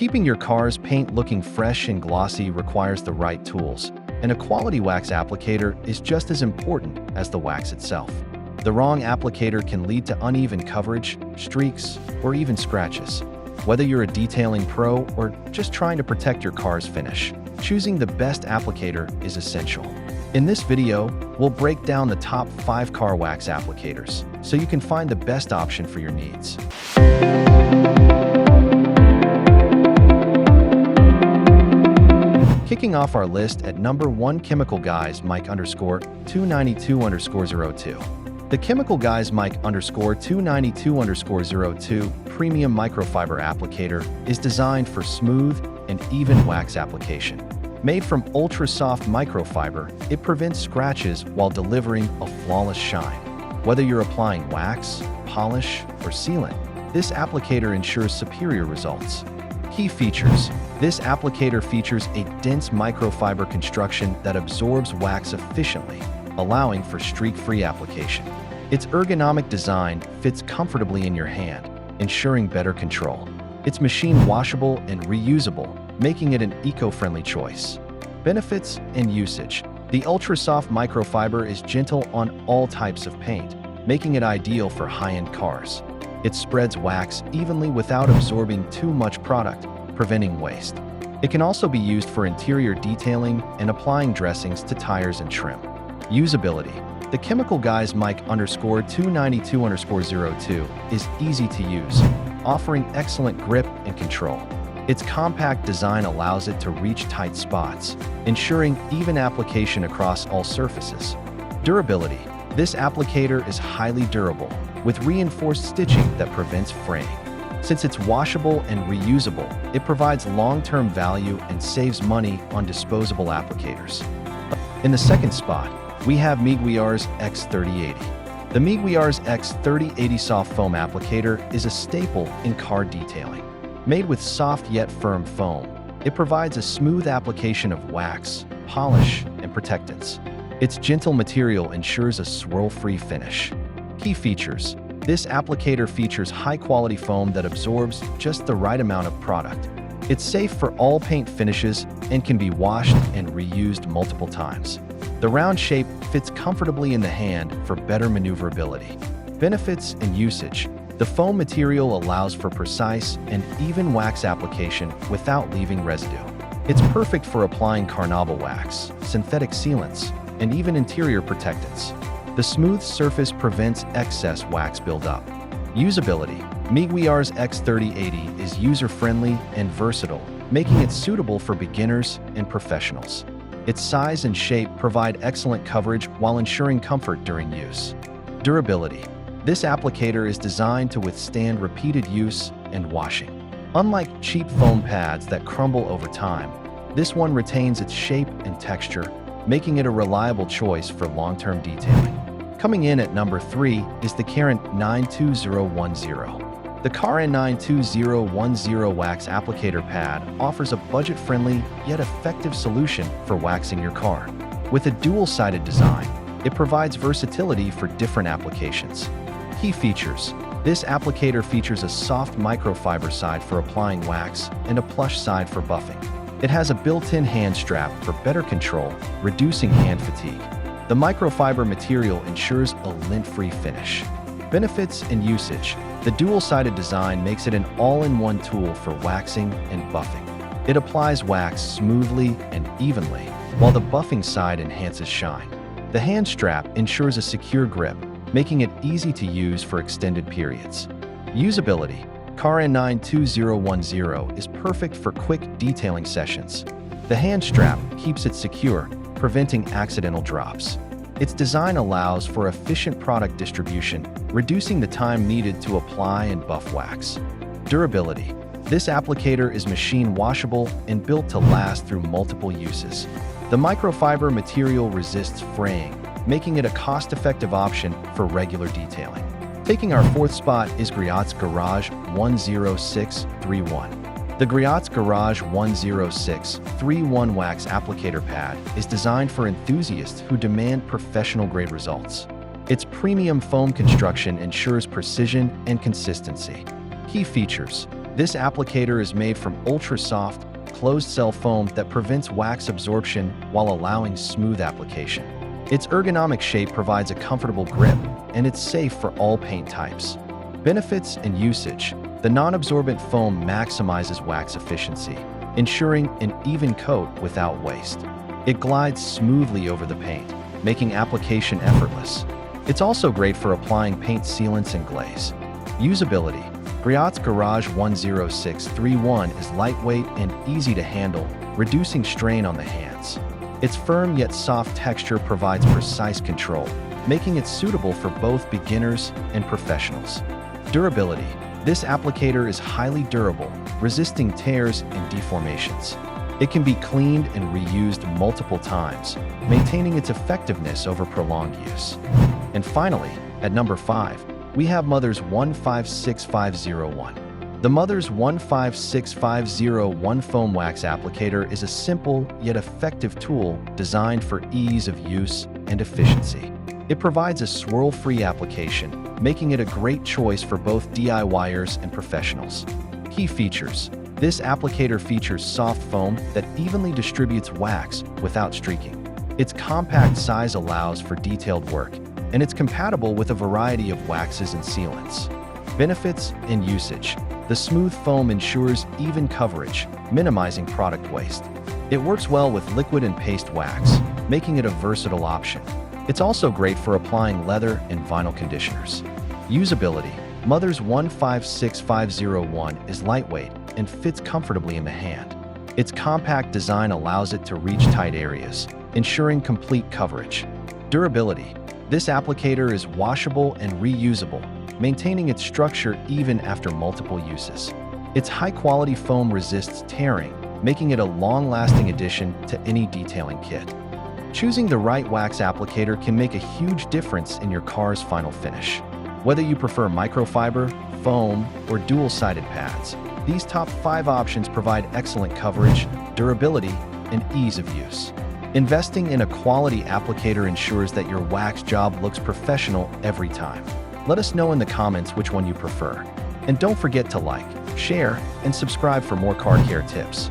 Keeping your car's paint looking fresh and glossy requires the right tools, and a quality wax applicator is just as important as the wax itself. The wrong applicator can lead to uneven coverage, streaks, or even scratches. Whether you're a detailing pro or just trying to protect your car's finish, choosing the best applicator is essential. In this video, we'll break down the top 5 car wax applicators so you can find the best option for your needs. Kicking off our list at number 1, Chemical Guys Mike_292_02. The Chemical Guys Mike_292_02 premium microfiber applicator is designed for smooth and even wax application. Made from ultra-soft microfiber, it prevents scratches while delivering a flawless shine. Whether you're applying wax, polish, or sealant, this applicator ensures superior results. Key features. This applicator features a dense microfiber construction that absorbs wax efficiently, allowing for streak-free application. Its ergonomic design fits comfortably in your hand, ensuring better control. It's machine washable and reusable, making it an eco-friendly choice. Benefits and usage. The ultra-soft microfiber is gentle on all types of paint, making it ideal for high-end cars. It spreads wax evenly without absorbing too much product, preventing waste. It can also be used for interior detailing and applying dressings to tires and trim. Usability. The Chemical Guys Mike_292_02 is easy to use, offering excellent grip and control. Its compact design allows it to reach tight spots, ensuring even application across all surfaces. Durability. This applicator is highly durable, with reinforced stitching that prevents fraying. Since it's washable and reusable, it provides long-term value and saves money on disposable applicators. In the second spot, we have Meguiar's X3080. The Meguiar's X3080 soft foam applicator is a staple in car detailing. Made with soft yet firm foam, it provides a smooth application of wax, polish, and protectants. Its gentle material ensures a swirl-free finish. Key features. This applicator features high-quality foam that absorbs just the right amount of product. It's safe for all paint finishes and can be washed and reused multiple times. The round shape fits comfortably in the hand for better maneuverability. Benefits and usage. The foam material allows for precise and even wax application without leaving residue. It's perfect for applying carnauba wax, synthetic sealants, and even interior protectants. The smooth surface prevents excess wax buildup. Usability. Meguiar's X3080 is user-friendly and versatile, making it suitable for beginners and professionals. Its size and shape provide excellent coverage while ensuring comfort during use. Durability. This applicator is designed to withstand repeated use and washing. Unlike cheap foam pads that crumble over time, this one retains its shape and texture, making it a reliable choice for long-term detailing. Coming in at number 3 is the Carrand 92010. The Carrand 92010 wax applicator pad offers a budget-friendly yet effective solution for waxing your car. With a dual-sided design, it provides versatility for different applications. Key features. This applicator features a soft microfiber side for applying wax and a plush side for buffing. It has a built-in hand strap for better control, reducing hand fatigue. The microfiber material ensures a lint-free finish. Benefits and usage. The dual-sided design makes it an all-in-one tool for waxing and buffing. It applies wax smoothly and evenly, while the buffing side enhances shine. The hand strap ensures a secure grip, making it easy to use for extended periods. Usability. Carrand 92010 is perfect for quick detailing sessions. The hand strap keeps it secure, preventing accidental drops. Its design allows for efficient product distribution, reducing the time needed to apply and buff wax. Durability. This applicator is machine washable and built to last through multiple uses. The microfiber material resists fraying, making it a cost-effective option for regular detailing. Taking our 4th spot is Griot's Garage 10631. The Griot's Garage 10631 wax applicator pad is designed for enthusiasts who demand professional-grade results. Its premium foam construction ensures precision and consistency. Key features. This applicator is made from ultra-soft, closed-cell foam that prevents wax absorption while allowing smooth application. Its ergonomic shape provides a comfortable grip, and it's safe for all paint types. Benefits and usage. The non-absorbent foam maximizes wax efficiency, ensuring an even coat without waste. It glides smoothly over the paint, making application effortless. It's also great for applying paint sealants and glaze. Usability. Griot's Garage 10631 is lightweight and easy to handle, reducing strain on the hands. Its firm yet soft texture provides precise control, making it suitable for both beginners and professionals. Durability. This applicator is highly durable, resisting tears and deformations. It can be cleaned and reused multiple times, maintaining its effectiveness over prolonged use. And finally, at number 5, we have Mother's 156501. The Mother's 156501 foam wax applicator is a simple yet effective tool designed for ease of use and efficiency. It provides a swirl-free application, making it a great choice for both DIYers and professionals. Key features. This applicator features soft foam that evenly distributes wax without streaking. Its compact size allows for detailed work, and it's compatible with a variety of waxes and sealants. Benefits and usage. The smooth foam ensures even coverage, minimizing product waste. It works well with liquid and paste wax, making it a versatile option. It's also great for applying leather and vinyl conditioners. Usability. Mother's 156501 is lightweight and fits comfortably in the hand. Its compact design allows it to reach tight areas, ensuring complete coverage. Durability. This applicator is washable and reusable, maintaining its structure even after multiple uses. Its high-quality foam resists tearing, making it a long-lasting addition to any detailing kit. Choosing the right wax applicator can make a huge difference in your car's final finish. Whether you prefer microfiber, foam, or dual-sided pads, these top 5 options provide excellent coverage, durability, and ease of use. Investing in a quality applicator ensures that your wax job looks professional every time. Let us know in the comments which one you prefer. And don't forget to like, share, and subscribe for more car care tips.